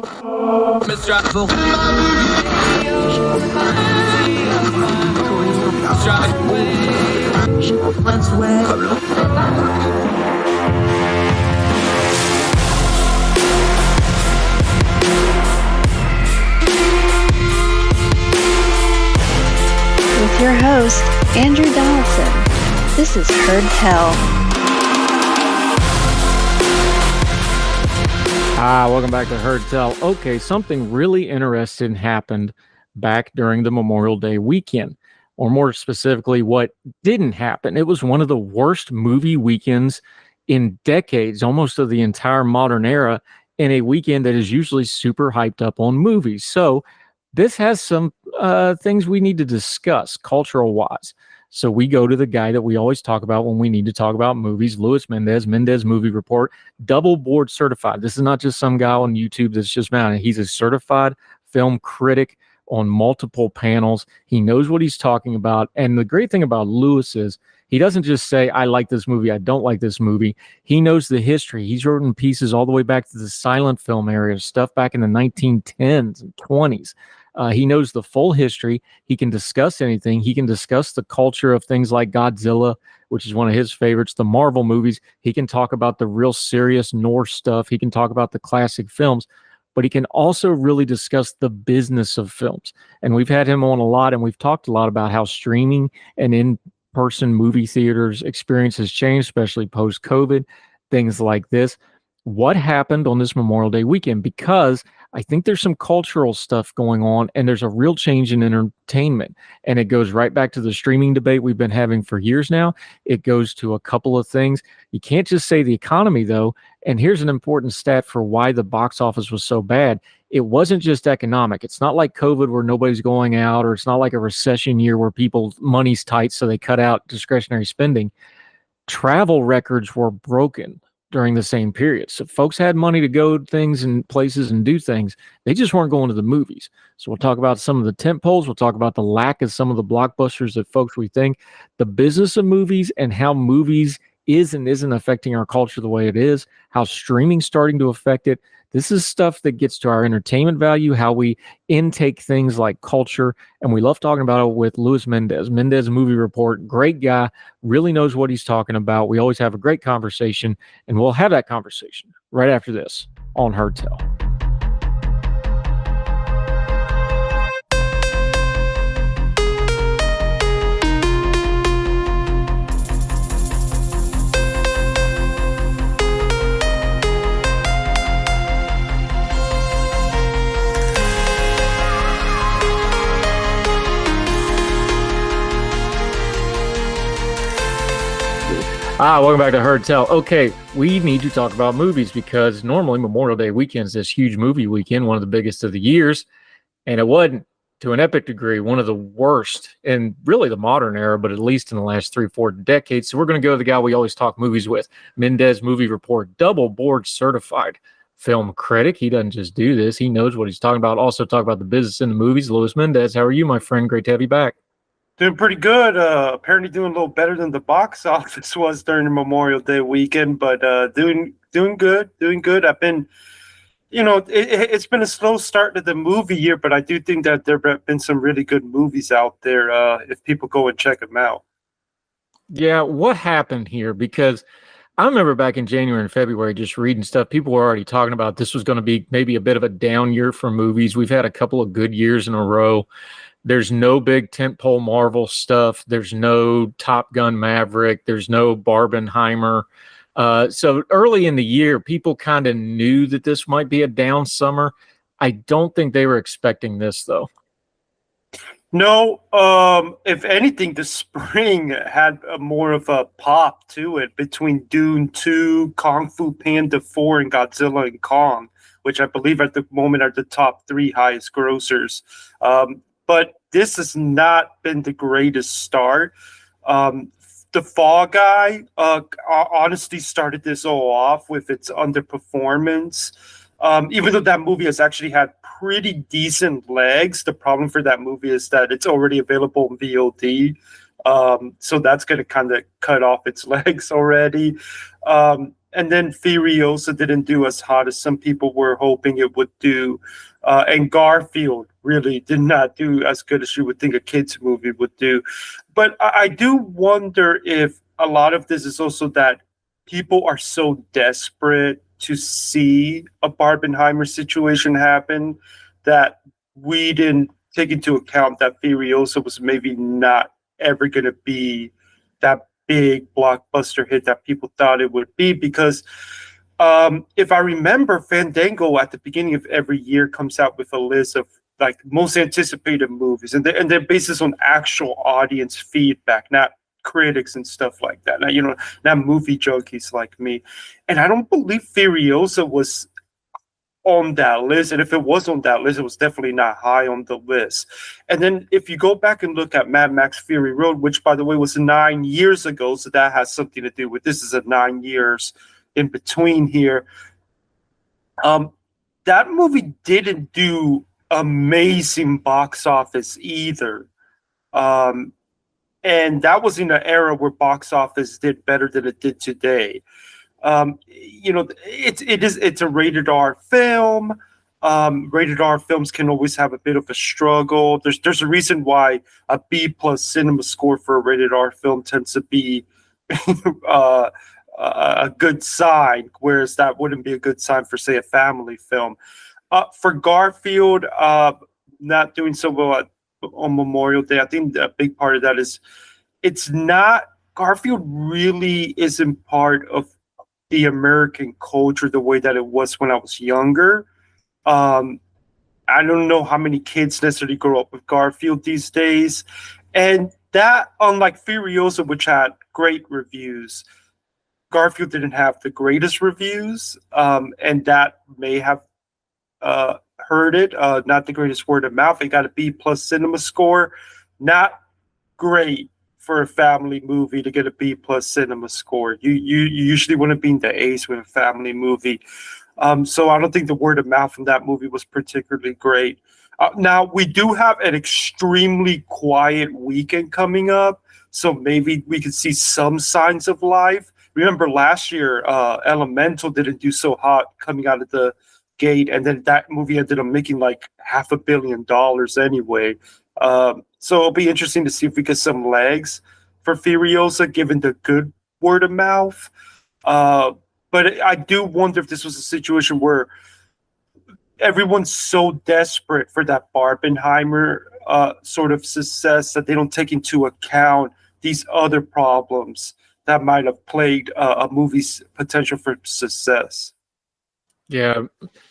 With your host, Andrew Donaldson. This is Heard Tell. Welcome back to Heard Tell. Okay, something really interesting happened back during the Memorial Day weekend, or more specifically, what didn't happen. It was one of the worst movie weekends in decades, almost of the entire modern era, in a weekend that is usually super hyped up on movies. So this has some things we need to discuss cultural-wise. So we go to the guy that we always talk about when we need to talk about movies, Luis Mendez, Mendez Movie Report, double board certified. This is not just some guy on YouTube that's just mounted. He's a certified film critic on multiple panels. He knows what he's talking about. And the great thing about Luis is he doesn't just say, I like this movie, I don't like this movie. He knows the history. He's written pieces all the way back to the silent film area, stuff back in the 1910s and 20s. He knows the full history. He can discuss anything. He can discuss the culture of things like Godzilla, which is one of his favorites, the Marvel movies. He can talk about the real serious Norse stuff. He can talk about the classic films, but he can also really discuss the business of films. And we've had him on a lot, and we've talked a lot about how streaming and in-person movie theaters experience has changed, especially post-COVID, things like this. What happened on this Memorial Day weekend? Because I think there's some cultural stuff going on, and there's a real change in entertainment. And it goes right back to the streaming debate we've been having for years now. It goes to a couple of things. You can't just say the economy, though. And here's an important stat for why the box office was so bad. It wasn't just economic. It's not like COVID where nobody's going out, or it's not like a recession year where people's money's tight, so they cut out discretionary spending. Travel records were broken during the same period. So folks had money to go things and places and do things. They just weren't going to the movies. So we'll talk about some of the tent poles. We'll talk about the lack of some of the blockbusters that folks we think, the business of movies, and how movies is and isn't affecting our culture the way it is, how streaming's starting to affect it. This is stuff that gets to our entertainment value, how we intake things like culture, and we love talking about it with Luis Mendez, Mendez Movie Report. Great guy, really knows what he's talking about. We always have a great conversation, and we'll have that conversation right after this on Heard Tell. Welcome back to Heard Tell. Okay, we need to talk about movies because normally Memorial Day weekend is this huge movie weekend, one of the biggest of the years, and it wasn't, to an epic degree, one of the worst in really the modern era, but at least in the last 3-4 decades. So we're going to go to the guy we always talk movies with, Mendez Movie Report, double board certified film critic. He doesn't just do this. He knows what he's talking about. Also talk about the business in the movies. Luis Mendez, how are you, my friend? Great to have you back. Doing pretty good. Apparently doing a little better than the box office was during the Memorial Day weekend, but doing good. I've been, it's been a slow start to the movie year, but I do think that there have been some really good movies out there if people go and check them out. Yeah, what happened here? Because I remember back in January and February just reading stuff. People were already talking about this was going to be maybe a bit of a down year for movies. We've had a couple of good years in a row. There's no big tentpole Marvel stuff. There's no Top Gun Maverick. There's no Barbenheimer. So early in the year, people kind of knew that this might be a down summer. I don't think they were expecting this, though. No, if anything, the spring had more of a pop to it between Dune 2, Kung Fu Panda 4, and Godzilla and Kong, which I believe at the moment are the top 3 highest grossers. But this has not been the greatest start. The Fall Guy honestly started this all off with its underperformance. Even though that movie has actually had pretty decent legs, the problem for that movie is that it's already available in VOD. So that's going to kind of cut off its legs already. And then Furiosa didn't do as hot as some people were hoping it would do. And Garfield really did not do as good as you would think a kids movie would do. But I do wonder if a lot of this is also that people are so desperate to see a Barbenheimer situation happen that we didn't take into account that Furiosa was maybe not ever going to be that big blockbuster hit that people thought it would be, because if I remember, Fandango at the beginning of every year comes out with a list of like most anticipated movies, and they're based on actual audience feedback, not critics and stuff like that. Now, not movie junkies like me. And I don't believe Furiosa was on that list. And if it was on that list, it was definitely not high on the list. And then if you go back and look at Mad Max Fury Road, which by the way was 9 years ago, so that has something to do with this is a 9 years in between here. That movie didn't do amazing box office either. And that was in an era where box office did better than it did today. It's a rated R film. Rated R films can always have a bit of a struggle. There's a reason why a B+ cinema score for a rated R film tends to be a good sign, whereas that wouldn't be a good sign for, say, a family film. For Garfield, not doing so well on Memorial Day, I think a big part of that is Garfield really isn't part of the American culture the way that it was when I was younger. I don't know how many kids necessarily grow up with Garfield these days. And that, unlike Furiosa, which had great reviews, Garfield didn't have the greatest reviews, and that may have hurt it. Not the greatest word of mouth. It got a B+ cinema score. Not great for a family movie to get a B+ cinema score. You usually want to be in the A's with a family movie. So I don't think the word of mouth from that movie was particularly great. Now, we do have an extremely quiet weekend coming up, so maybe we could see some signs of life. Remember last year, Elemental didn't do so hot coming out of the gate, and then that movie ended up making like $500 million anyway. So it'll be interesting to see if we get some legs for Furiosa, given the good word of mouth. But I do wonder if this was a situation where everyone's so desperate for that Barbenheimer sort of success that they don't take into account these other problems that might have plagued a movie's potential for success. Yeah,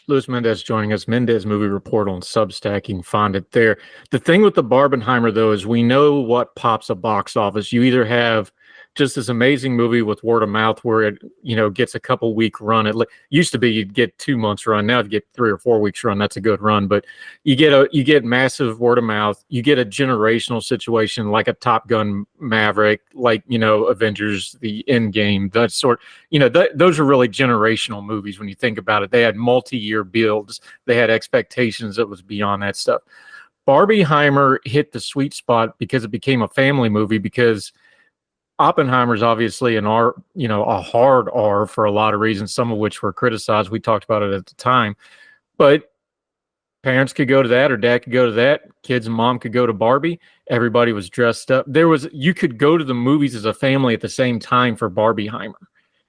Luis Mendez joining us, Mendez Movie Report on Substack. You can find it there. The thing with the Barbenheimer, though, is we know what pops a box office. You either have just this amazing movie with word of mouth where it, gets a couple week run. It used to be you'd get 2 months run. Now you get 3 or 4 weeks run. That's a good run. But you get massive word of mouth. You get a generational situation like a Top Gun Maverick, like, Avengers, the Endgame, that sort. Those are really generational movies when you think about it. They had multi-year builds. They had expectations that was beyond that stuff. Barbenheimer hit the sweet spot because it became a family movie, because Oppenheimer's obviously a hard R for a lot of reasons, some of which were criticized. We talked about it at the time. But parents could go to that, or dad could go to that. Kids and mom could go to Barbie. Everybody was dressed up. You could go to the movies as a family at the same time for Barbenheimer,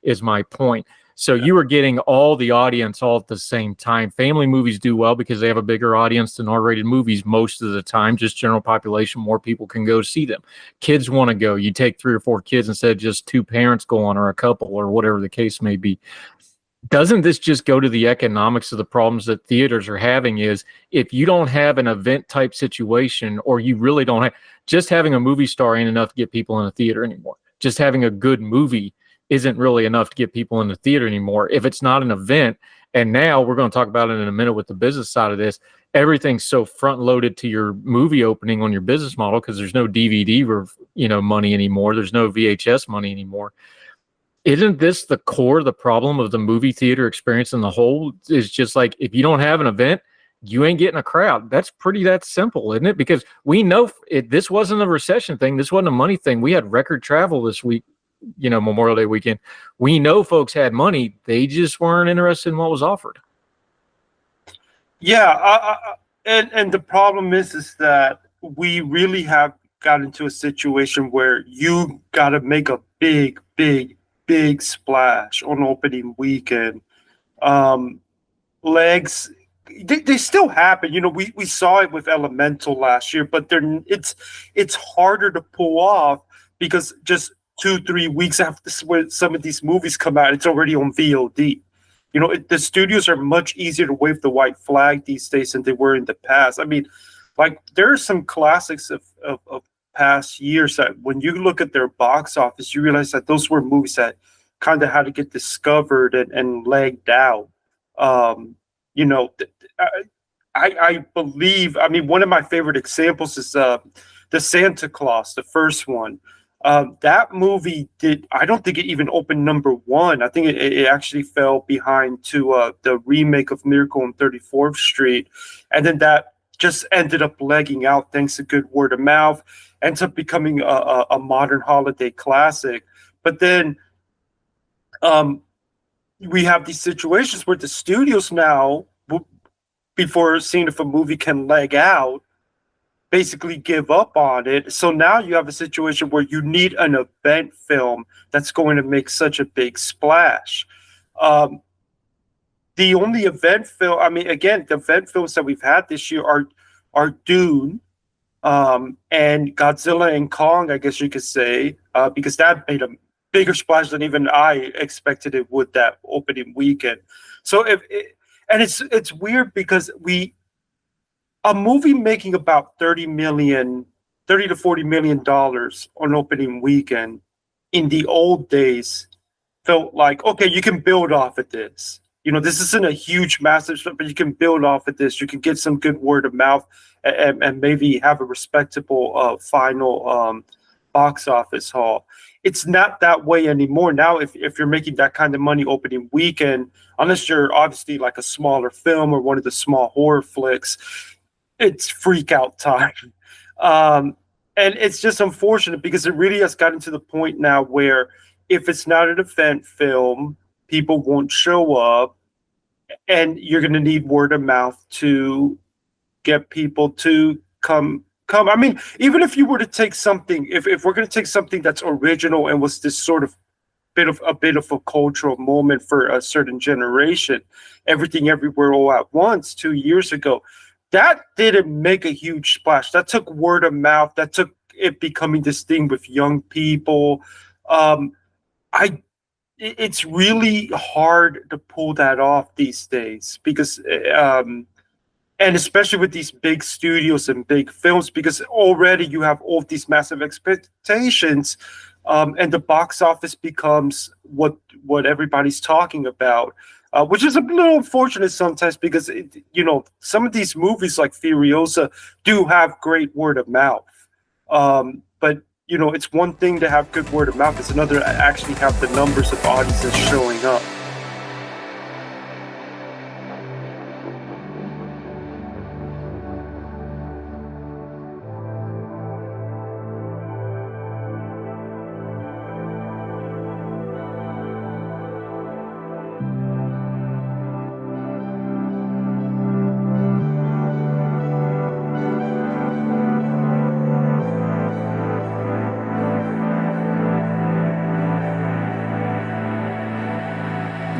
is my point. So you were getting all the audience all at the same time. Family movies do well because they have a bigger audience than R-rated movies most of the time. Just general population, more people can go see them. Kids want to go. You take 3 or 4 kids instead of just 2 parents going, or a couple, or whatever the case may be. Doesn't this just go to the economics of the problems that theaters are having? Is if you don't have an event type situation, or you really don't have, just having a movie star ain't enough to get people in a theater anymore. Just having a good movie isn't really enough to get people in the theater anymore if it's not an event. And now we're going to talk about it in a minute with the business side of this. Everything's so front loaded to your movie opening on your business model because there's no DVD money anymore. There's no VHS money anymore. Isn't this the core of the problem of the movie theater experience in the whole? Is just like, if you don't have an event, you ain't getting a crowd. That's that simple, isn't it? Because we know this wasn't a recession thing. This wasn't a money thing. We had record travel this week. Memorial Day weekend. We know folks had money. They just weren't interested in what was offered. Yeah. And the problem is that we really have got into a situation where you got to make a big, big, big splash on opening weekend. Legs, they still happen. We saw it with Elemental last year, but it's harder to pull off because just 2-3 weeks after some of these movies come out, it's already on VOD. The studios are much easier to wave the white flag these days than they were in the past. I mean, like there are some classics of past years that when you look at their box office, you realize that those were movies that kind of had to get discovered and legged out. I believe, one of my favorite examples is the Santa Claus, the first one. That movie I don't think it even opened number one. I think it actually fell behind to the remake of Miracle on 34th Street. And then that just ended up legging out thanks to good word of mouth, ends up becoming a modern holiday classic. But then we have these situations where the studios now, before seeing if a movie can leg out, basically give up on it. So now you have a situation where you need an event film that's going to make such a big splash. The only event film, again, the event films that we've had this year are Dune and Godzilla and Kong, I guess you could say, because that made a bigger splash than even I expected it would that opening weekend. So it's weird because a movie making about $30 to $40 million on opening weekend in the old days felt like, okay, you can build off of this. This isn't a huge, massive stuff, but you can build off of this. You can get some good word of mouth and maybe have a respectable final box office haul. It's not that way anymore. Now, if you're making that kind of money opening weekend, unless you're obviously like a smaller film or one of the small horror flicks, it's freak out time. And it's just unfortunate because it really has gotten to the point now where if it's not an event film, people won't show up, and you're going to need word of mouth to get people to come. Even if you were to take something, if we're going to take something that's original and was this sort of a bit of a cultural moment for a certain generation, Everything Everywhere All at Once 2 years ago, that didn't make a huge splash. That took word of mouth. That took it becoming this thing with young people. It's really hard to pull that off these days because, and especially with these big studios and big films, because already you have all these massive expectations, and the box office becomes what everybody's talking about. Which is a little unfortunate sometimes because, some of these movies like Furiosa do have great word of mouth. But, it's one thing to have good word of mouth. It's another to actually have the numbers of audiences showing up.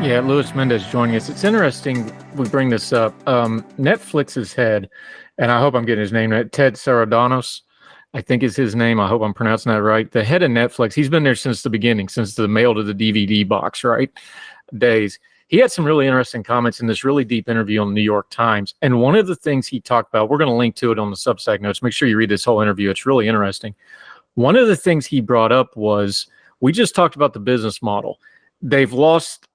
Yeah, Luis Mendez joining us. It's interesting we bring this up. Netflix's head, and I hope I'm getting his name right, Ted Sarandos, I think is his name. I hope I'm pronouncing that right. The head of Netflix, he's been there since the beginning, since the mail to the DVD box, right? Days. He had some really interesting comments in this really deep interview on the New York Times. And one of the things he talked about, we're going to link to it on the Substack notes. Make sure you read this whole interview. It's really interesting. One of the things he brought up was, we just talked about the business model. They've lost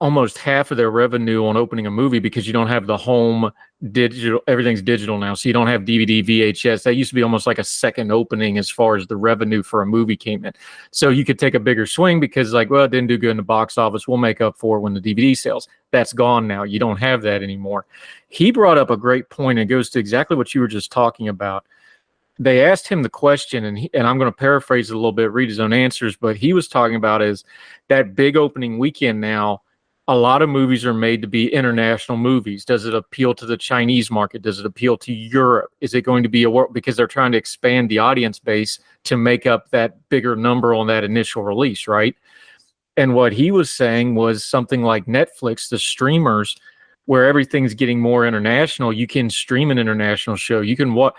almost half of their revenue on opening a movie because you don't have the home digital. Everything's digital now. So you don't have DVD, VHS. That used to be almost like a second opening as far as the revenue for a movie came in. So you could take a bigger swing because it didn't do good in the box office. We'll make up for it when the DVD sales. That's gone now. You don't have that anymore. He brought up a great point, and it goes to exactly what you were just talking about. they asked him the question, and I'm going to paraphrase it a little bit, read his own answers, but he was talking about is that big opening weekend now, a lot of movies are made to be international movies. Does it appeal to the Chinese market? Does it appeal to Europe? Is it going to be a world, because they're trying to expand the audience base to make up that bigger number on that initial release, right? And what he was saying was something like Netflix, the streamers, where everything's getting more international. You can stream an international show. You can watch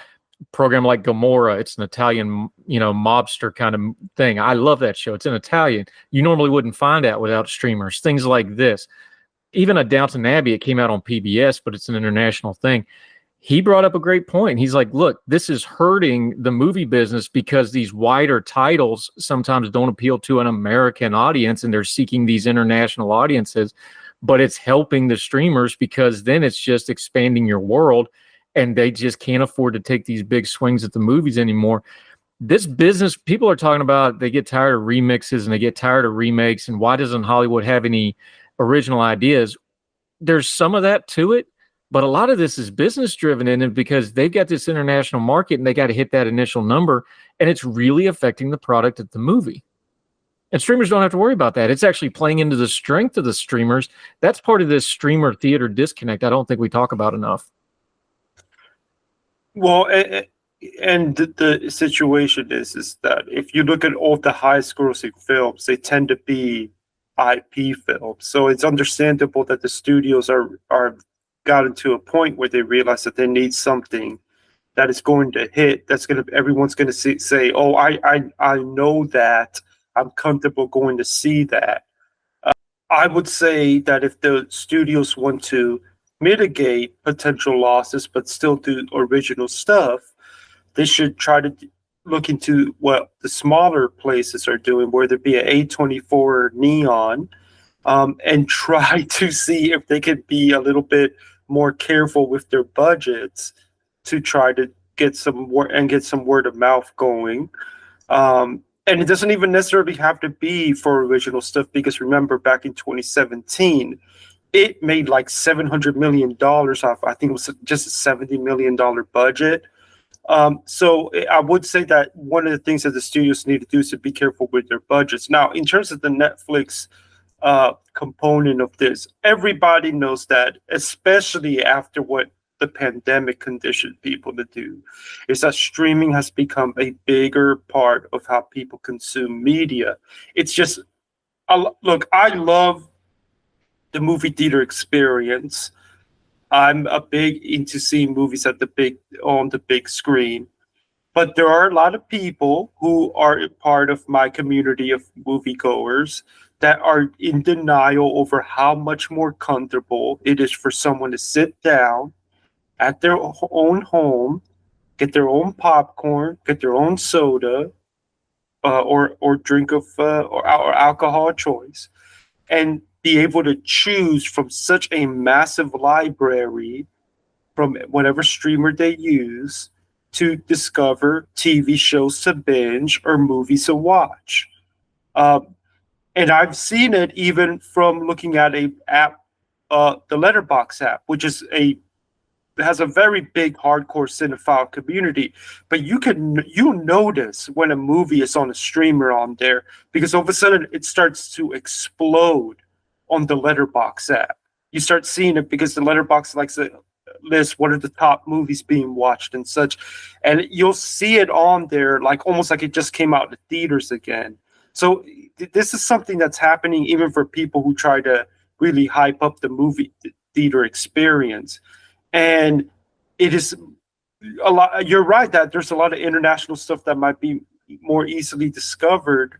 program like Gomorrah. It's an Italian, mobster kind of thing. I love that show. It's in Italian. You normally wouldn't find that without streamers. Things like this. Even a Downton Abbey, it came out on PBS, but it's an international thing. He brought up a great point. He's like, look, this is hurting the movie business because these wider titles sometimes don't appeal to an American audience, and they're seeking these international audiences, but it's helping the streamers because then it's just expanding your world, and they just can't afford to take these big swings at the movies anymore. This business, people are talking about, they get tired of remixes and they get tired of remakes, and why doesn't Hollywood have any original ideas? There's some of that to it, but a lot of this is business driven in it because they've got this international market and they got to hit that initial number, and it's really affecting the product at the movie. And streamers don't have to worry about that. It's actually playing into the strength of the streamers. That's part of this streamer theater disconnect I don't think we talk about enough. Well, and the situation is that if you look at all the highest grossing films, they tend to be IP films. So it's understandable that the studios are gotten to a point where they realize that they need something that is going to hit. Everyone's going to say, oh, I know that. I'm comfortable going to see that. I would say that if the studios want to mitigate potential losses but still do original stuff, they should try to look into what the smaller places are doing, whether it be an A24 or Neon, and try to see if they could be a little bit more careful with their budgets to try to get some word of mouth going. And it doesn't even necessarily have to be for original stuff, because remember back in 2017, it made like $700 million off, I think it was just a $70 million budget. So I would say that one of the things that the studios need to do is to be careful with their budgets. Now, in terms of the Netflix component of this, everybody knows that, especially after what the pandemic conditioned people to do, is that streaming has become a bigger part of how people consume media. It's just, look, I love the movie theater experience. I'm a big into seeing movies on the big screen, but there are a lot of people who are part of my community of moviegoers that are in denial over how much more comfortable it is for someone to sit down at their own home, get their own popcorn, get their own soda, or drink of or alcohol of choice, and be able to choose from such a massive library from whatever streamer they use to discover TV shows to binge or movies to watch. And I've seen it even from looking at a app, the Letterboxd app, which has a very big hardcore cinephile community. But you notice when a movie is on a streamer on there, because all of a sudden it starts to explode on the Letterboxd app. You start seeing it because the Letterboxd likes to list what are the top movies being watched and such, and you'll see it on there like almost like it just came out in the theaters again. So this is something that's happening even for people who try to really hype up the movie theater experience. And it is a lot. You're right that there's a lot of international stuff that might be more easily discovered,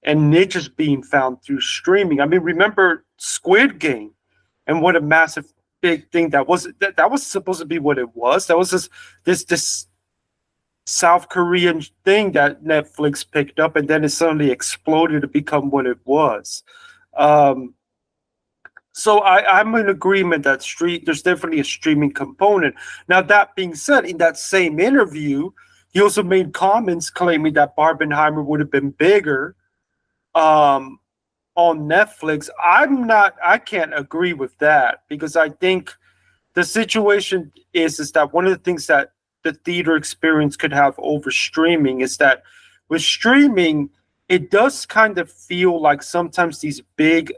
and niches being found through streaming. I mean, remember Squid Game and what a massive big thing that was. That was supposed to be what it was. That was this South Korean thing that Netflix picked up, and then it suddenly exploded to become what it was. So I'm in agreement that there's definitely a streaming component. Now, that being said, in that same interview, he also made comments claiming that Barbenheimer would have been bigger on Netflix. I can't agree with that, because I think the situation is that one of the things that the theater experience could have over streaming is that with streaming, it does kind of feel like sometimes these big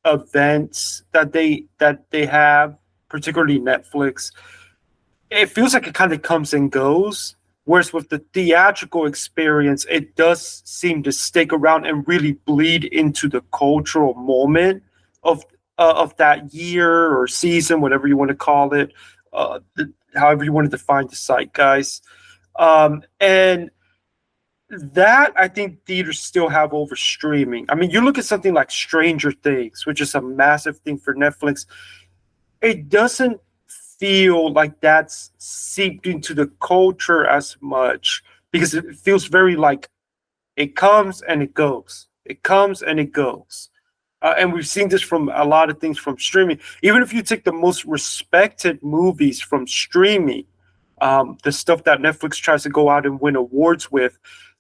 events that they have, particularly Netflix, it feels like it kind of comes and goes. Whereas with the theatrical experience, it does seem to stick around and really bleed into the cultural moment of that year or season, whatever you want to call it, however you want to define the zeitgeist. And that I think theaters still have over streaming. I mean, you look at something like Stranger Things, which is a massive thing for Netflix. It doesn't feel like that's seeped into the culture as much because it feels very like it comes and it goes. It comes and it goes. And we've seen this from a lot of things from streaming. Even if you take the most respected movies from streaming, the stuff that Netflix tries to go out and win awards with,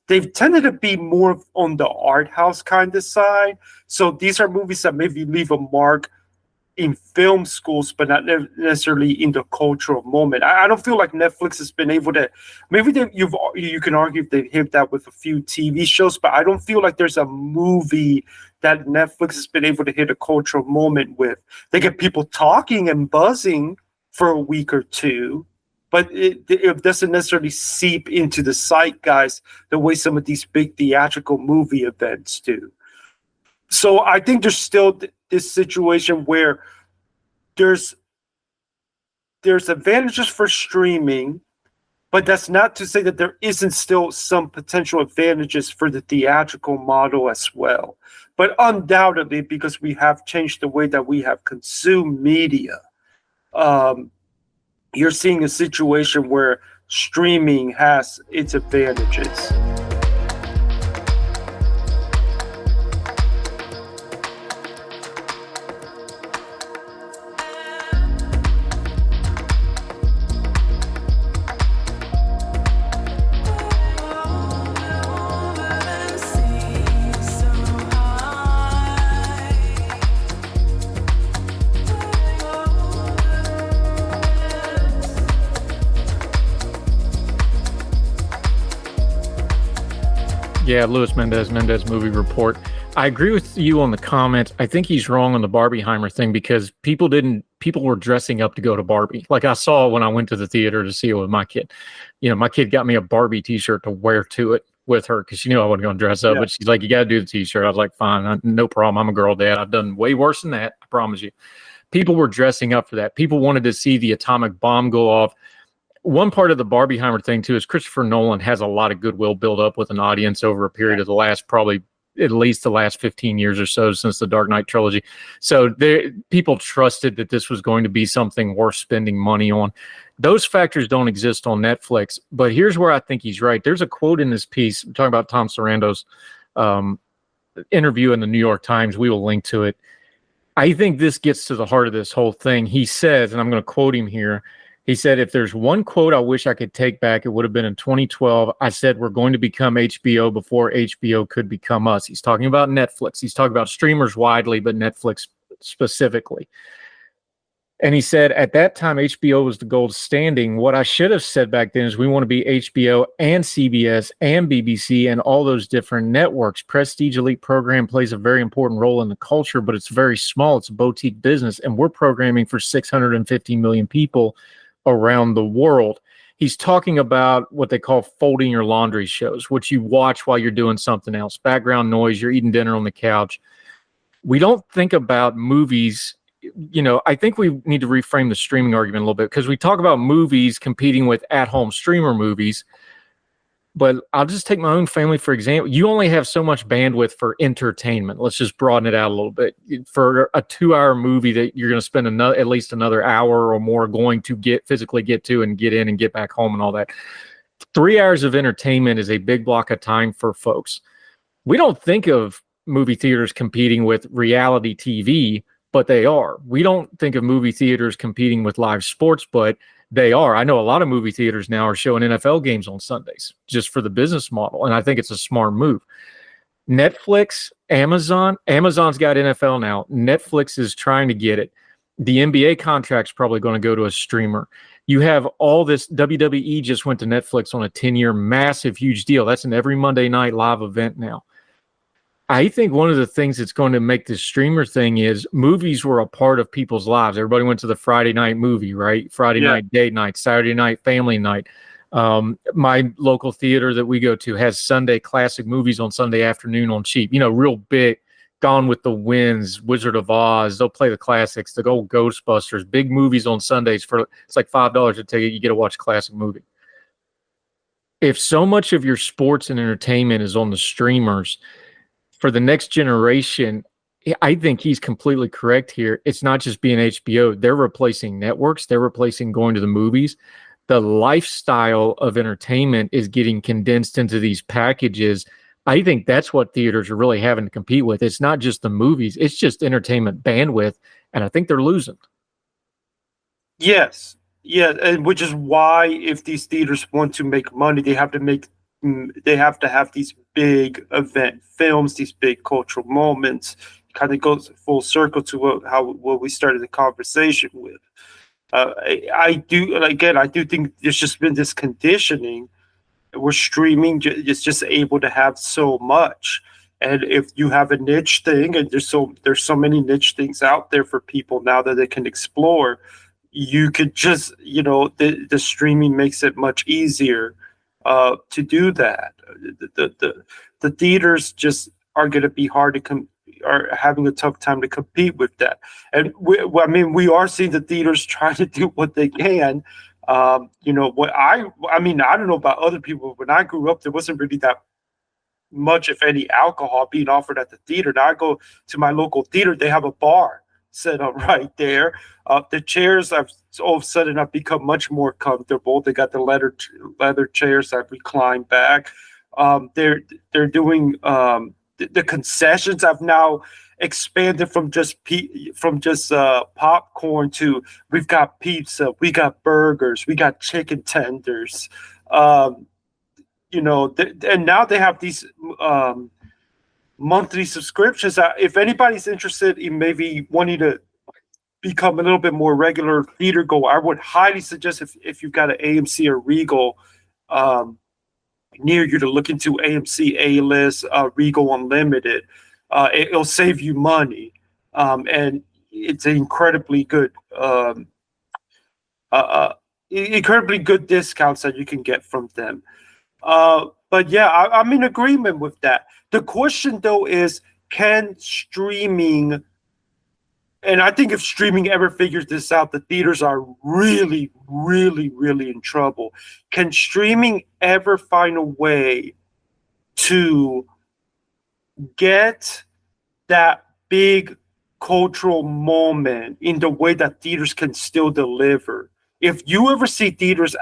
they've tended to be more on the art house kind of side. So these are movies that maybe leave a mark in film schools, but not necessarily in the cultural moment. I don't feel like Netflix has been able to. Maybe you can argue if they hit that with a few TV shows, but I don't feel like there's a movie that Netflix has been able to hit a cultural moment with. They get people talking and buzzing for a week or two, but it doesn't necessarily seep into the zeitgeist the way some of these big theatrical movie events do. So I think there's still this situation where there's advantages for streaming, but that's not to say that there isn't still some potential advantages for the theatrical model as well. But undoubtedly, because we have changed the way that we have consumed media, you're seeing a situation where streaming has its advantages. Yeah, Luis Mendez, Mendez Movie Report. I agree with you on the comment. I think he's wrong on the Barbieheimer thing because people were dressing up to go to Barbie. Like I saw when I went to the theater to see it with my kid. You know, my kid got me a Barbie t-shirt to wear to it with her because she knew I wasn't going to dress up. Yeah. But she's like, you got to do the t-shirt. I was like, fine, no problem. I'm a girl dad. I've done way worse than that. I promise you. People were dressing up for that. People wanted to see the atomic bomb go off. One part of the Barbieheimer thing, too, is Christopher Nolan has a lot of goodwill built up with an audience over a period of the last probably at least the last 15 years or so since the Dark Knight trilogy. So people trusted that this was going to be something worth spending money on. Those factors don't exist on Netflix. But here's where I think he's right. There's a quote in this piece. I'm talking about Tom Sarando's interview in the New York Times. We will link to it. I think this gets to the heart of this whole thing. He says, and I'm going to quote him here, he said, if there's one quote I wish I could take back, it would have been in 2012. I said, we're going to become HBO before HBO could become us. He's talking about Netflix. He's talking about streamers widely, but Netflix specifically. And he said, at that time, HBO was the gold standing. What I should have said back then is we want to be HBO and CBS and BBC and all those different networks. Prestige Elite program plays a very important role in the culture, but it's very small. It's a boutique business, and we're programming for 650 million people around the world. He's talking about what they call folding your laundry shows, which you watch while you're doing something else. Background noise, you're eating dinner on the couch. We don't think about movies. You know, I think we need to reframe the streaming argument a little bit because we talk about movies competing with at-home streamer movies. But I'll just take my own family, for example. You only have so much bandwidth for entertainment. Let's just broaden it out a little bit. For a 2-hour movie that you're going to spend at least another hour or more going to physically get to and get in and get back home and all that. 3 hours of entertainment is a big block of time for folks. We don't think of movie theaters competing with reality TV, but they are. We don't think of movie theaters competing with live sports, but they are. I know a lot of movie theaters now are showing NFL games on Sundays just for the business model, and I think it's a smart move. Netflix, Amazon's got NFL now. Netflix is trying to get it. The NBA contract's probably going to go to a streamer. You have all this. WWE just went to Netflix on a 10-year massive, huge deal. That's an every Monday night live event now. I think one of the things that's going to make this streamer thing is movies were a part of people's lives. Everybody went to the Friday night movie, right? Friday night date night, Saturday night family night. My local theater that we go to has Sunday classic movies on Sunday afternoon on cheap, real big. Gone with the Winds, Wizard of Oz. They'll play the classics, the old Ghostbusters, big movies on Sundays it's like $5 a ticket. You get to watch a classic movie. If so much of your sports and entertainment is on the streamers, for the next generation, I think he's completely correct here. It's not just being HBO. They're replacing networks. They're replacing going to the movies. The lifestyle of entertainment is getting condensed into these packages. I think that's what theaters are really having to compete with. It's not just the movies. It's just entertainment bandwidth. And I think they're losing. Yes. Yeah. And which is why if these theaters want to make money, they have to have these big event films, these big cultural moments. Kind of goes full circle to what we started the conversation with. I do think there's just been this conditioning where streaming is just able to have so much. And if you have a niche thing, and there's so many niche things out there for people now that they can explore, you could just, the streaming makes it much easier to do that. The theaters just are going to be are having a tough time to compete with that. And we are seeing the theaters trying to do what they can. I don't know about other people. When I grew up, there wasn't really that much, if any, alcohol being offered at the theater. Now I go to my local theater, they have a bar set up right there. The chairs all of a sudden have become much more comfortable. They got the leather chairs that recline back. They're doing the concessions have now expanded from just popcorn to we've got pizza, we got burgers, we got chicken tenders. And now they have these monthly subscriptions. If anybody's interested in maybe wanting to become a little bit more regular theater goer, I would highly suggest if you've got an AMC or Regal near you to look into AMC A-List, Regal Unlimited. It'll save you money, and it's an incredibly good discounts that you can get from them. But yeah, I'm in agreement with that. The question though is, can streaming, and I think if streaming ever figures this out, the theaters are really, really, really in trouble. Can streaming ever find a way to get that big cultural moment in the way that theaters can still deliver? If you ever see theaters,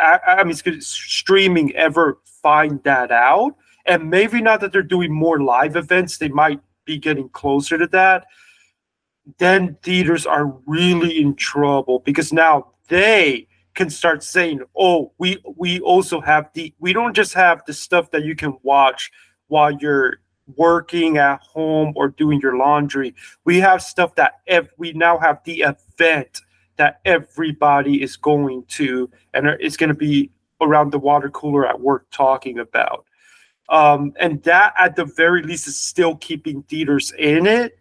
streaming ever find that out, and maybe not that they're doing more live events, they might be getting closer to that, then theaters are really in trouble, because now they can start saying, oh, we also have we don't just have the stuff that you can watch while you're working at home or doing your laundry. We have stuff that we now have the event that everybody is going to, and it's going to be around the water cooler at work talking about. And that at the very least is still keeping theaters in it.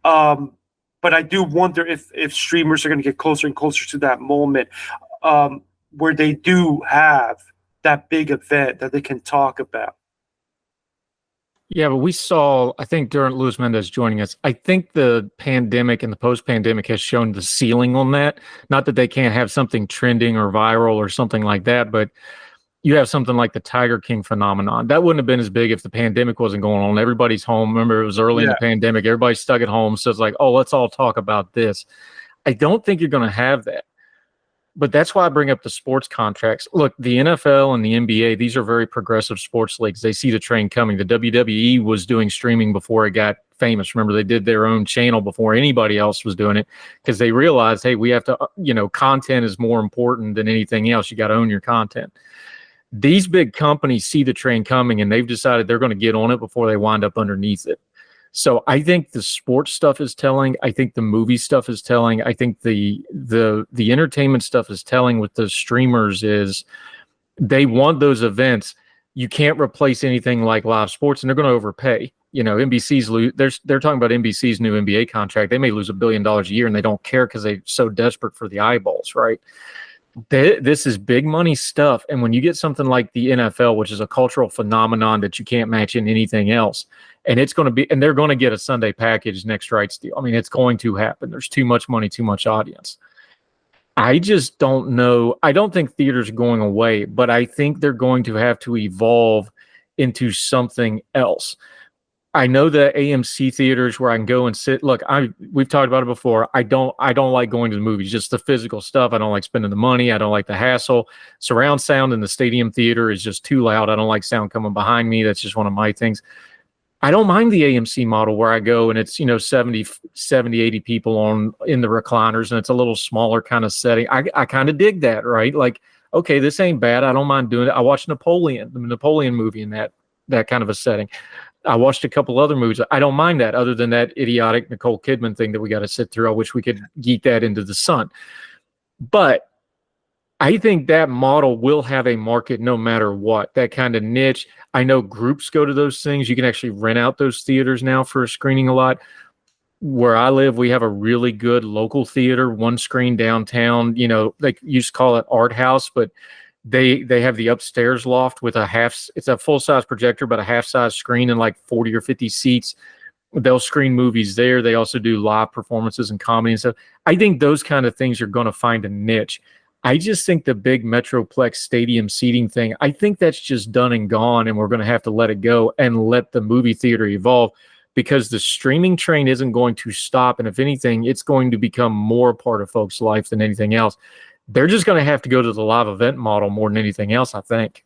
But I do wonder if streamers are going to get closer and closer to that moment where they do have that big event that they can talk about. Yeah, but we saw, I think during Luis Mendez joining us, I think the pandemic and the post-pandemic has shown the ceiling on that. Not that they can't have something trending or viral or something like that, but you have something like the Tiger King phenomenon. That wouldn't have been as big if the pandemic wasn't going on. Everybody's home. Remember, it was early in the pandemic. Everybody's stuck at home. So it's like, oh, let's all talk about this. I don't think you're going to have that. But that's why I bring up the sports contracts. Look, the NFL and the NBA, these are very progressive sports leagues. They see the train coming. The WWE was doing streaming before it got famous. Remember, they did their own channel before anybody else was doing it, because they realized, hey, we have to, content is more important than anything else. You got to own your content. These big companies see the train coming, and they've decided they're going to get on it before they wind up underneath it. So I think the sports stuff is telling. I think the movie stuff is telling. I think the entertainment stuff is telling with the streamers is they want those events. You can't replace anything like live sports, and they're going to overpay. NBC's they're talking about NBC's new NBA contract. They may lose $1 billion a year, and they don't care because they're so desperate for the eyeballs, right? This is big money stuff, and when you get something like the NFL, which is a cultural phenomenon that you can't match in anything else, and they're going to get a Sunday package next rights deal. I mean, it's going to happen. There's too much money, too much audience. I just don't know. I don't think theaters are going away, but I think they're going to have to evolve into something else. I know the AMC theaters where I can go and sit. Look, we've talked about it before. I don't like going to the movies, just the physical stuff. I don't like spending the money. I don't like the hassle. Surround sound in the stadium theater is just too loud. I don't like sound coming behind me. That's just one of my things. I don't mind the AMC model where I go and it's, 70, 80 people in the recliners, and it's a little smaller kind of setting. I kind of dig that, right? Like, okay, this ain't bad. I don't mind doing it. I watched the Napoleon movie in that kind of a setting. I watched a couple other movies. I don't mind that, other than that idiotic Nicole Kidman thing that we got to sit through. I wish we could geek that into the sun. But I think that model will have a market no matter what, that kind of niche. I know groups go to those things. You can actually rent out those theaters now for a screening a lot. Where I live, we have a really good local theater, one screen downtown. They used to call it Art House, but they have the upstairs loft with it's a full-size projector, but a half-size screen and like 40 or 50 seats. They'll screen movies there. They also do live performances and comedy and stuff. I think those kind of things are going to find a niche. I just think the big Metroplex stadium seating thing, I think that's just done and gone, and we're going to have to let it go and let the movie theater evolve, because the streaming train isn't going to stop. And if anything, it's going to become more a part of folks' life than anything else. They're just going to have to go to the live event model more than anything else, I think.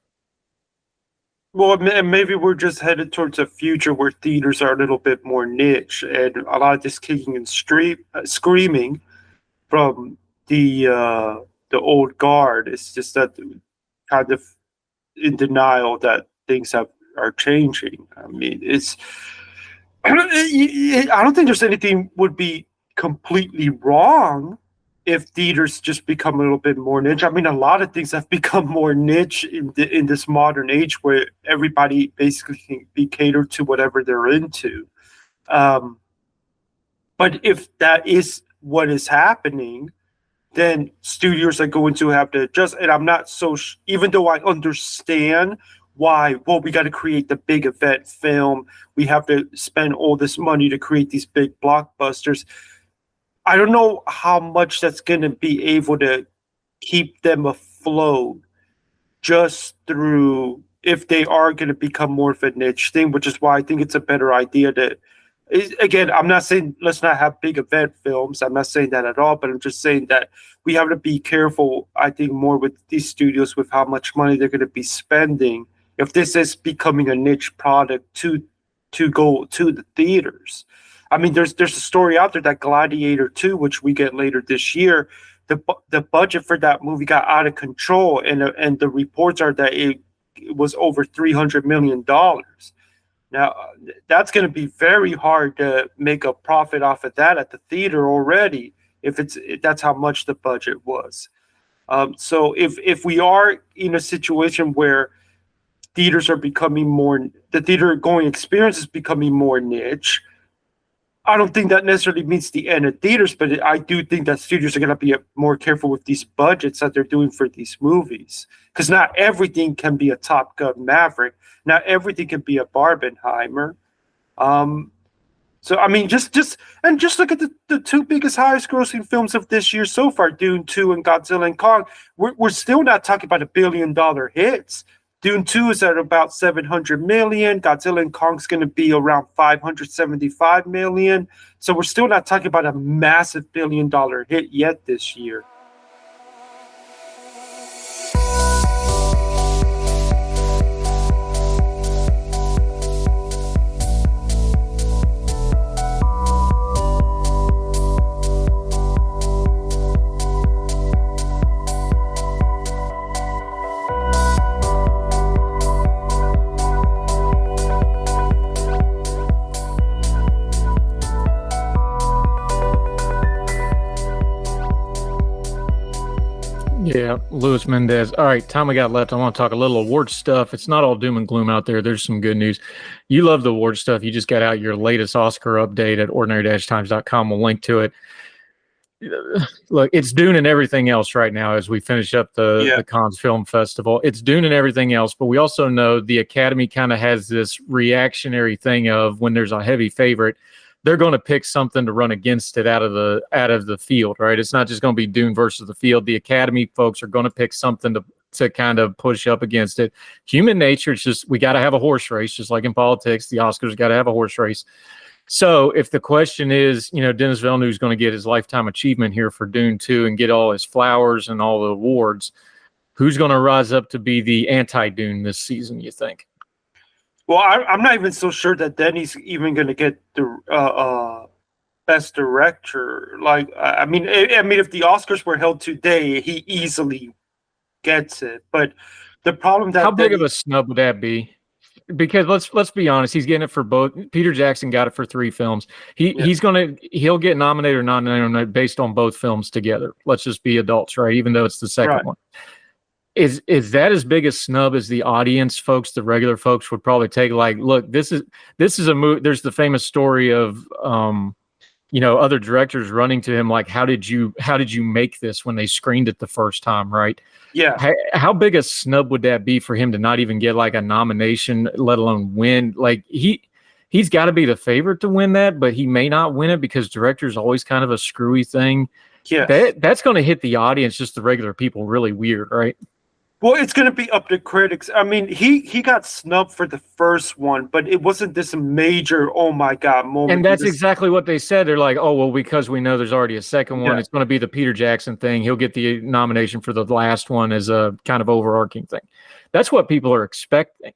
Well, maybe we're just headed towards a future where theaters are a little bit more niche, and a lot of this kicking and screaming from the old guard. It's just that kind of in denial that things are changing. I mean, I don't think there's anything would be completely wrong if theaters just become a little bit more niche. I mean, a lot of things have become more niche in this modern age where everybody basically can be catered to whatever they're into. But if that is what is happening, then studios are going to have to adjust. And I'm not even though I understand why, we got to create the big event film. We have to spend all this money to create these big blockbusters. I don't know how much that's going to be able to keep them afloat just through, if they are going to become more of a niche thing, which is why I think it's a better idea to, again, I'm not saying let's not have big event films. I'm not saying that at all, but I'm just saying that we have to be careful, I think, more with these studios with how much money they're going to be spending if this is becoming a niche product to go to the theaters. I mean, there's a story out there that Gladiator 2, which we get later this year, the budget for that movie got out of control, and the reports are that it was over $300 million. Now, that's going to be very hard to make a profit off of that at the theater already, if that's how much the budget was. So if we are in a situation where theaters are becoming the theater going experience is becoming more niche, I don't think that necessarily means the end of theaters, but I do think that studios are going to be more careful with these budgets that they're doing for these movies, because not everything can be a Top Gun Maverick. Not everything can be a Barbenheimer. So I mean, just look at the two biggest, highest grossing films of this year so far, Dune 2 and Godzilla and Kong. We're still not talking about $1 billion hits. Dune 2 is at about $700 million. Godzilla and Kong's going to be around $575 million. So we're still not talking about a massive $1 billion hit yet this year. Yeah, Luis Mendez. All right, time we got left. I want to talk a little award stuff. It's not all doom and gloom out there. There's some good news. You love the award stuff. You just got out your latest Oscar update at ordinary-times.com. We'll link to it. Look, it's Dune and everything else right now as we finish up the Cannes Film Festival. It's Dune and everything else, but we also know the Academy kind of has this reactionary thing of when there's a heavy favorite, they're going to pick something to run against it out of the field, right? It's not just going to be Dune versus the field. The Academy folks are going to pick something to kind of push up against it. Human nature, it's just we got to have a horse race, just like in politics. The Oscars got to have a horse race. So if the question is, Denis Villeneuve's going to get his lifetime achievement here for Dune 2 and get all his flowers and all the awards, who's going to rise up to be the anti-Dune this season, you think? Well, I'm not even so sure that Denny's even going to get the best director. Like, I mean, if the Oscars were held today, he easily gets it. But the problem that how big of a snub would that be? Because let's be honest, he's getting it for both. Peter Jackson got it for 3 films. He'll get nominated or not nominated based on both films together. Let's just be adults, right? Even though it's the second one. Is that as big a snub as the audience folks, the regular folks would probably take? Like, look, this is a movie. There's the famous story of other directors running to him like, how did you make this when they screened it the first time, right? Yeah. How big a snub would that be for him to not even get like a nomination, let alone win? Like he's got to be the favorite to win that, but he may not win it because director's always kind of a screwy thing. Yeah. That's going to hit the audience, just the regular people, really weird, right? Well, it's going to be up to critics. I mean, he got snubbed for the first one, but it wasn't this major, oh my God moment. And that's exactly what they said. They're like, oh, well, because we know there's already a second one, it's going to be the Peter Jackson thing. He'll get the nomination for the last one as a kind of overarching thing. That's what people are expecting.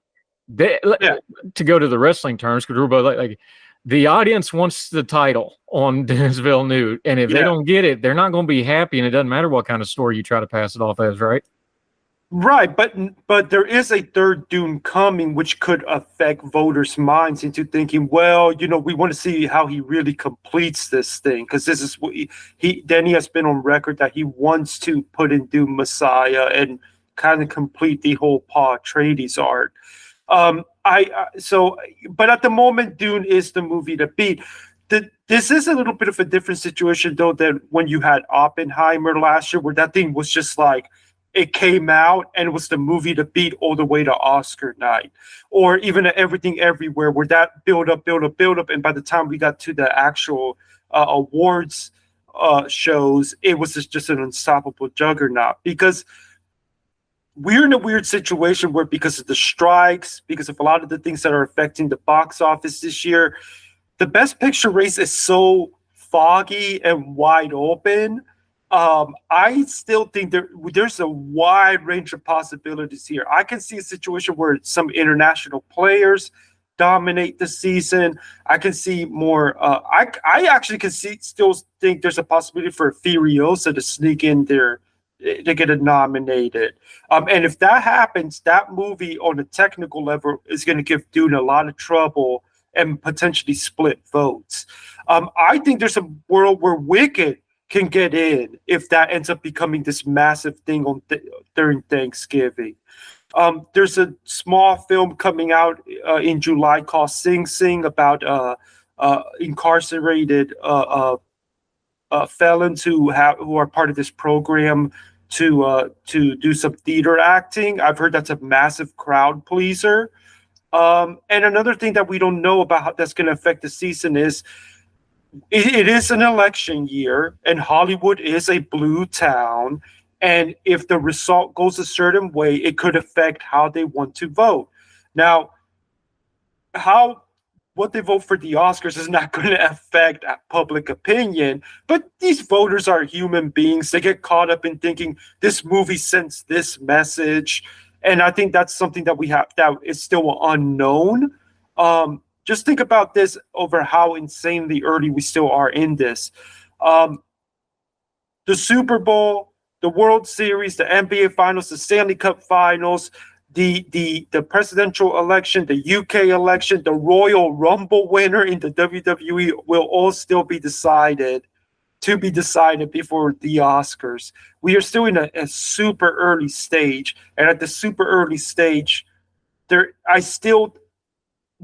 To go to the wrestling terms, because we're both like the audience wants the title on Denis Villeneuve. And if they don't get it, they're not going to be happy. And it doesn't matter what kind of story you try to pass it off as, right? Right, but there is a third Dune coming, which could affect voters' minds into thinking, well, we want to see how he really completes this thing, because this is what Denny has been on record that he wants to put in Dune Messiah and kind of complete the whole Paul Atreides arc. But at the moment, Dune is the movie to beat. This is a little bit of a different situation though than when you had Oppenheimer last year, where that thing was just like, it came out and it was the movie to beat all the way to Oscar night, or even Everything Everywhere, where that build up. And by the time we got to the actual awards shows, it was just an unstoppable juggernaut, because we're in a weird situation where, because of the strikes, because of a lot of the things that are affecting the box office this year, the Best Picture race is so foggy and wide open. I still think there's a wide range of possibilities here. I can see a situation where some international players dominate the season. I can see more. I actually still think there's a possibility for Furiosa to sneak in there to get it nominated. And if that happens, that movie on a technical level is going to give Dune a lot of trouble and potentially split votes. I think there's a world where Wicked can get in if that ends up becoming this massive thing during Thanksgiving. There's a small film coming out in July called Sing Sing about incarcerated felons who are part of this program to do some theater acting. I've heard that's a massive crowd pleaser. And another thing that we don't know about how that's going to affect the season is it is an election year, and Hollywood is a blue town. And if the result goes a certain way, it could affect how they want to vote. Now, what they vote for the Oscars is not going to affect public opinion, but these voters are human beings. They get caught up in thinking this movie sends this message. And I think that's something that that is still unknown. Just think about this over how insanely early we still are in this. The Super Bowl, the World Series, the NBA Finals, the Stanley Cup Finals, the presidential election, the UK election, the Royal Rumble winner in the WWE will all still be decided to be decided before the Oscars. We are still in a super early stage, and at the super early stage,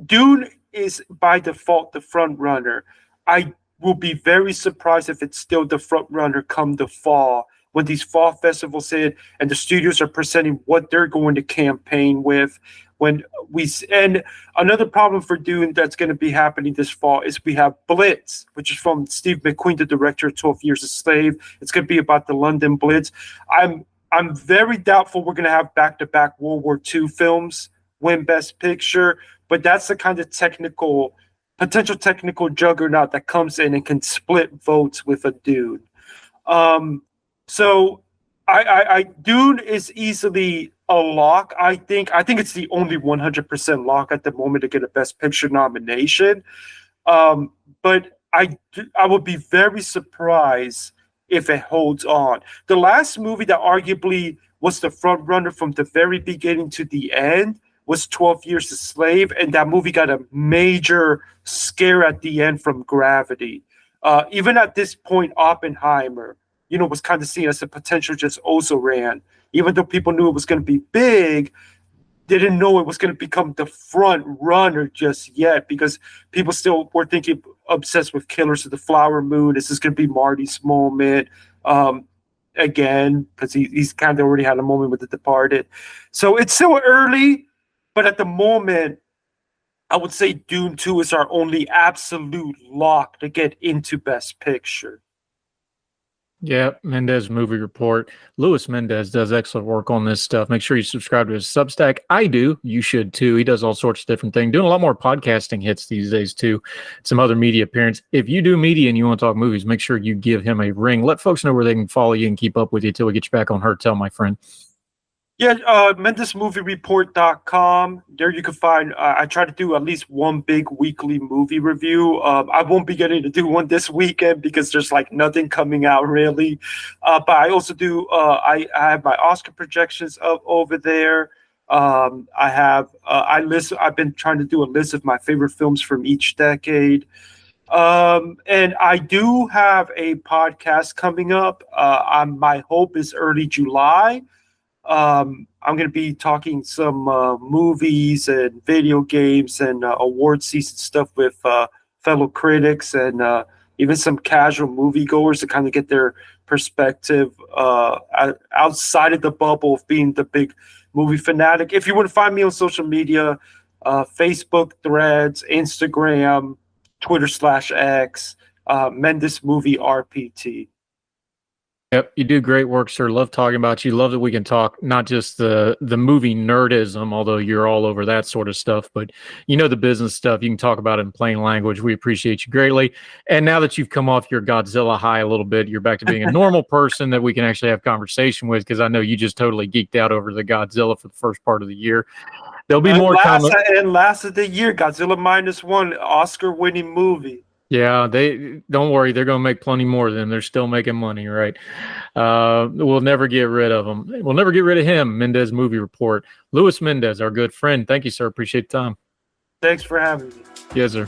Dune is by default the front runner. I will be very surprised if it's still the front runner come the fall, when these fall festivals hit and the studios are presenting what they're going to campaign with. And another problem for Dune that's going to be happening this fall is we have Blitz, which is from Steve McQueen, the director of 12 Years a Slave. It's going to be about the London Blitz. I'm very doubtful we're going to have back-to-back World War II films win Best Picture, but that's the kind of potential technical juggernaut that comes in and can split votes with a Dune. So Dune is easily a lock. I think it's the only 100% lock at the moment to get a Best Picture nomination. But I would be very surprised if it holds on. The last movie that arguably was the front runner from the very beginning to the end was 12 Years a Slave, and that movie got a major scare at the end from Gravity. Even at this point, Oppenheimer, was kind of seen as a potential just also ran. Even though people knew it was going to be big, they didn't know it was going to become the front runner just yet, because people still were thinking, obsessed with Killers of the Flower Moon. This is going to be Marty's moment again, because he's kind of already had a moment with The Departed. So it's still early, but at the moment, I would say Dune 2 is our only absolute lock to get into Best Picture. Yeah, Mendez Movie Report. Luis Mendez does excellent work on this stuff. Make sure you subscribe to his Substack. I do. You should too. He does all sorts of different things. Doing a lot more podcasting hits these days too. Some other media appearance. If you do media and you want to talk movies, make sure you give him a ring. Let folks know where they can follow you and keep up with you until we get you back on Her Tell, my friend. Yeah, MendezMovieReport.com. There you can find, I try to do at least one big weekly movie review. I won't be getting to do one this weekend because there's like nothing coming out really. But I also do, I have my Oscar projections over there. I've been trying to do a list of my favorite films from each decade. And I do have a podcast coming up. My hope is early July. I'm going to be talking some movies and video games and award season stuff with fellow critics and even some casual moviegoers to kind of get their perspective outside of the bubble of being the big movie fanatic. If you want to find me on social media, Facebook, Threads, Instagram, Twitter/X, Mendez Movie RPT. Yep, you do great work, sir. Love talking about you. Love that we can talk not just the movie nerdism, although you're all over that sort of stuff, but the business stuff. You can talk about it in plain language. We appreciate you greatly. And now that you've come off your Godzilla high a little bit, you're back to being a normal person that we can actually have conversation with, because I know you just totally geeked out over the Godzilla for the first part of the year. There'll be more coming. And last of the year, Godzilla -1, Oscar-winning movie. Yeah, they don't worry. They're going to make plenty more of them. They're still making money, right? We'll never get rid of them. We'll never get rid of him. Mendez Movie Report. Luis Mendez, our good friend. Thank you, sir. Appreciate the time. Thanks for having me. Yes, sir.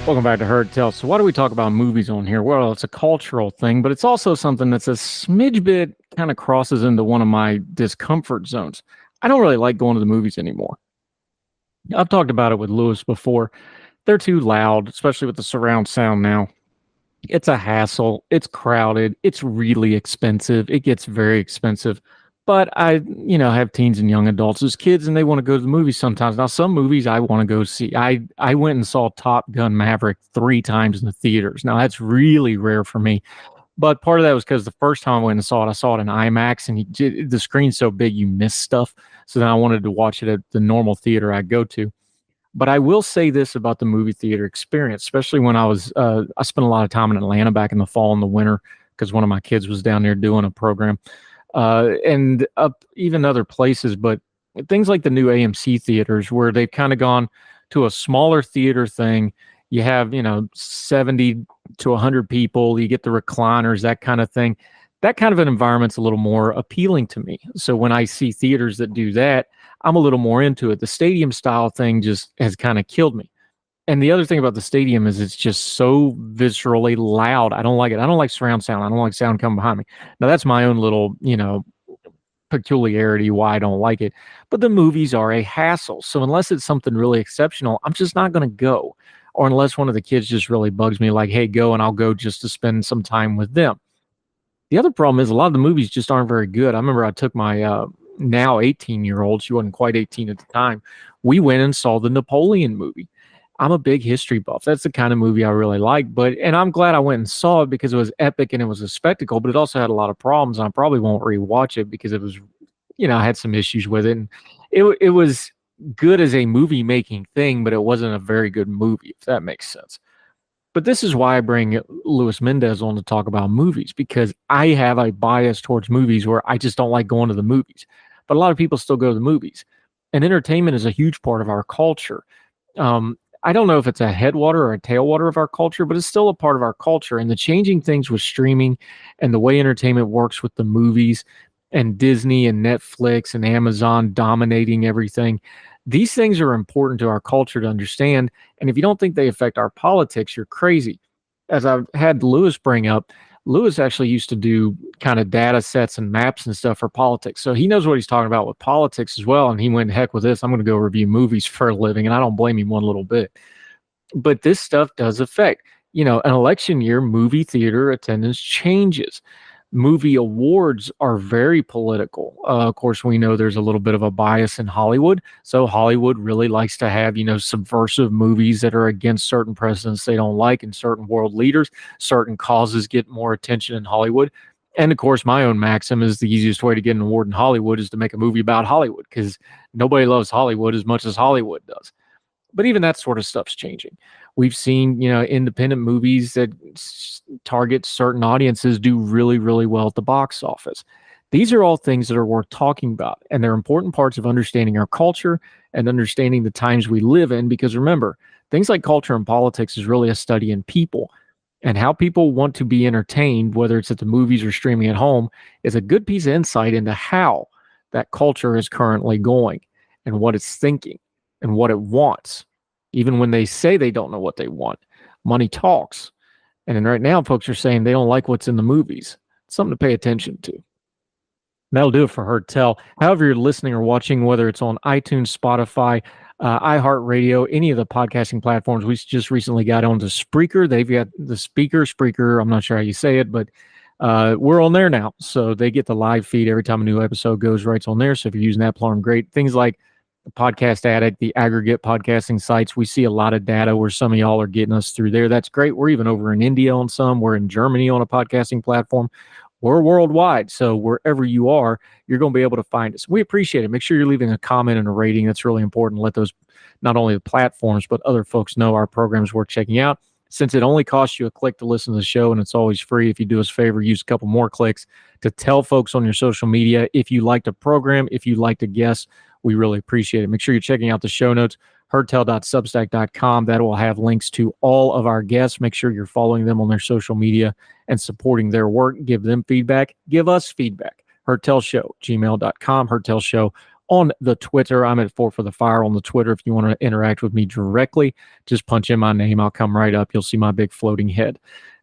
Welcome back to Heard Tell. So why do we talk about movies on here? Well, it's a cultural thing, but it's also something that's a smidge bit kind of crosses into one of my discomfort zones. I don't really like going to the movies anymore. I've talked about it with Lewis before. They're too loud, especially with the surround sound now. It's a hassle. It's crowded. It's really expensive. It gets very expensive. But I, have teens and young adults as kids, and they want to go to the movies sometimes. Now, some movies I want to go see. I went and saw Top Gun Maverick 3 times in the theaters. Now, that's really rare for me. But part of that was because the first time I went and saw it in IMAX, and the screen's so big you miss stuff. So then I wanted to watch it at the normal theater I go to. But I will say this about the movie theater experience, especially when I spent a lot of time in Atlanta back in the fall and the winter because one of my kids was down there doing a program, and up even other places. But things like the new AMC theaters where they've kind of gone to a smaller theater thing. You have, 70 to 100 people. You get the recliners, that kind of thing. That kind of an environment's a little more appealing to me. So when I see theaters that do that, I'm a little more into it. The stadium style thing just has kind of killed me. And the other thing about the stadium is it's just so viscerally loud. I don't like it. I don't like surround sound. I don't like sound coming behind me. Now that's my own little, peculiarity why I don't like it. But the movies are a hassle. So unless it's something really exceptional, I'm just not going to go. Or unless one of the kids just really bugs me like, hey, go, and I'll go just to spend some time with them. The other problem is a lot of the movies just aren't very good. I remember I took my now 18-year-old, she wasn't quite 18 at the time. We went and saw the Napoleon movie. I'm a big history buff. That's the kind of movie I really like. And I'm glad I went and saw it because it was epic and it was a spectacle, but it also had a lot of problems. And I probably won't rewatch it because it was, I had some issues with it. And it was good as a movie making thing, but it wasn't a very good movie, if that makes sense. But this is why I bring Luis Mendez on to talk about movies, because I have a bias towards movies where I just don't like going to the movies. But a lot of people still go to the movies. And entertainment is a huge part of our culture. I don't know if it's a headwater or a tailwater of our culture, but it's still a part of our culture. And the changing things with streaming and the way entertainment works with the movies and Disney and Netflix and Amazon dominating everything, these things are important to our culture to understand. And if you don't think they affect our politics, you're crazy. As I've had Lewis bring up, Lewis actually used to do kind of data sets and maps and stuff for politics. So he knows what he's talking about with politics as well. And he went, heck with this, I'm going to go review movies for a living. And I don't blame him one little bit. But this stuff does affect, an election year, movie theater attendance changes. Movie awards are very political. Of course, we know there's a little bit of a bias in Hollywood. So Hollywood really likes to have, subversive movies that are against certain presidents they don't like and certain world leaders. Certain causes get more attention in Hollywood. And of course, my own maxim is the easiest way to get an award in Hollywood is to make a movie about Hollywood, because nobody loves Hollywood as much as Hollywood does. But even that sort of stuff's changing. We've seen, independent movies that target certain audiences do really, really well at the box office. These are all things that are worth talking about, and they're important parts of understanding our culture and understanding the times we live in, because remember, things like culture and politics is really a study in people, and how people want to be entertained, whether it's at the movies or streaming at home, is a good piece of insight into how that culture is currently going and what it's thinking and what it wants. Even when they say they don't know what they want, money talks. And then right now, folks are saying they don't like what's in the movies. It's something to pay attention to. That'll do it for Heard Tell. However you're listening or watching, whether it's on iTunes, Spotify, iHeartRadio, any of the podcasting platforms, we just recently got onto Spreaker. They've got the Spreaker. I'm not sure how you say it, but we're on there now. So they get the live feed every time a new episode goes right on there. So if you're using that platform, great. Things like Podcast Addict, the aggregate podcasting sites, we see a lot of data where some of y'all are getting us through there. That's great. We're even over in India on some. We're in Germany on a podcasting platform. We're worldwide. So wherever you are, you're going to be able to find us. We appreciate it. Make sure you're leaving a comment and a rating. That's really important. Let those, not only the platforms, but other folks know our program's worth checking out. Since it only costs you a click to listen to the show, and it's always free, if you do us a favor, use a couple more clicks to tell folks on your social media if you like the program, if you like to guest. We really appreciate it. Make sure you're checking out the show notes, heardtell.substack.com. That will have links to all of our guests. Make sure you're following them on their social media and supporting their work. Give them feedback. Give us feedback. heardtellshow, gmail.com, heardtellshow on the Twitter. I'm at 4 for the Fire on the Twitter. If you want to interact with me directly, just punch in my name. I'll come right up. You'll see my big floating head.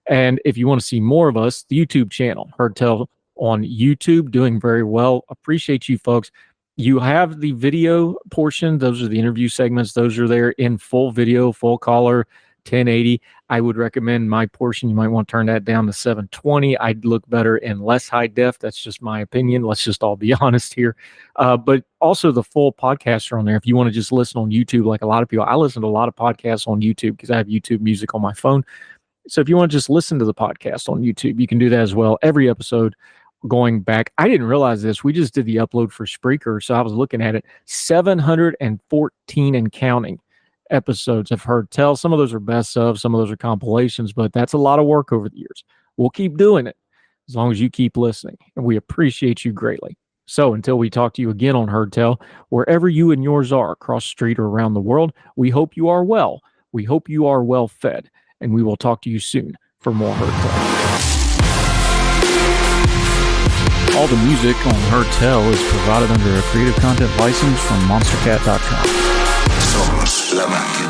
And if you want to see more of us, the YouTube channel, Heard Tell on YouTube, doing very well. Appreciate you folks. You have the video portion. Those are the interview segments. Those are there in full video, full color, 1080. I would recommend my portion. You might want to turn that down to 720. I'd look better in less high def. That's just my opinion. Let's just all be honest here. But also the full podcasts are on there. If you want to just listen on YouTube, like a lot of people, I listen to a lot of podcasts on YouTube because I have YouTube music on my phone. So if you want to just listen to the podcast on YouTube, you can do that as well. Every episode going back, I didn't realize this. We just did the upload for Spreaker. So I was looking at it, 714 and counting episodes of Heard Tell. Some of those are best of, some of those are compilations, but that's a lot of work over the years. We'll keep doing it as long as you keep listening, and we appreciate you greatly. So until we talk to you again on Heard Tell, wherever you and yours are, across the street or around the world, we hope you are well. We hope you are well fed, and we will talk to you soon for more Heard Tell. All the music on Heard Tell is provided under a Creative Content license from monstercat.com. Somos la máquina.